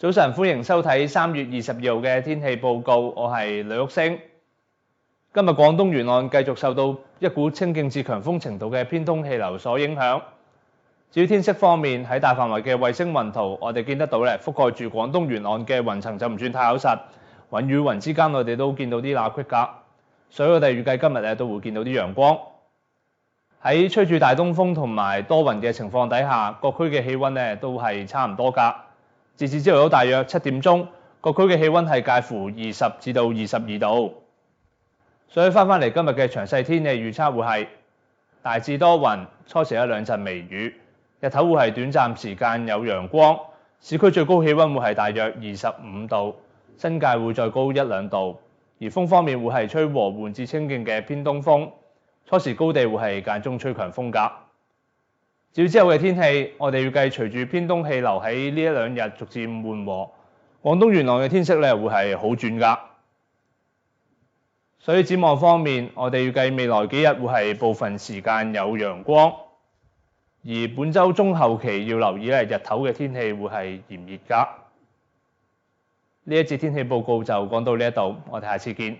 早晨，歡迎收睇3月22號嘅天氣報告，我係呂玉星。今日廣東沿岸繼續受到一股清勁至強風程度嘅偏東氣流所影響。至於天色方面，喺大範圍嘅衛星雲圖，我哋見得到咧，覆蓋住廣東沿岸嘅雲層就唔算太厚實，雲與雲之間我哋都見到啲罅隙㗎，所以我哋預計今日咧都會見到啲陽光。喺吹住大東風同埋多雲嘅情況底下，各區嘅氣温咧都係差唔多㗎。截至朝早大約7點鐘，各區嘅氣温係介乎20至到22度。所以翻嚟今日嘅詳細天氣預測會係大致多雲，初時有兩陣微雨，日頭會係短暫時間有陽光，市區最高氣温會係大約25度，新界會再高1-2度。而風方面會係吹和緩至清勁嘅偏東風，初時高地會係間中吹強風㗎。至於之後嘅天氣，我哋預計隨住偏東氣流喺呢一兩日逐漸緩和，廣東沿岸嘅天色咧會係好轉㗎。所以展望方面，我哋預計未來幾日會係部分時間有陽光，而本週中後期要留意咧日頭嘅天氣會係炎熱㗎。呢一節天氣報告就講到呢一度，我哋下次見。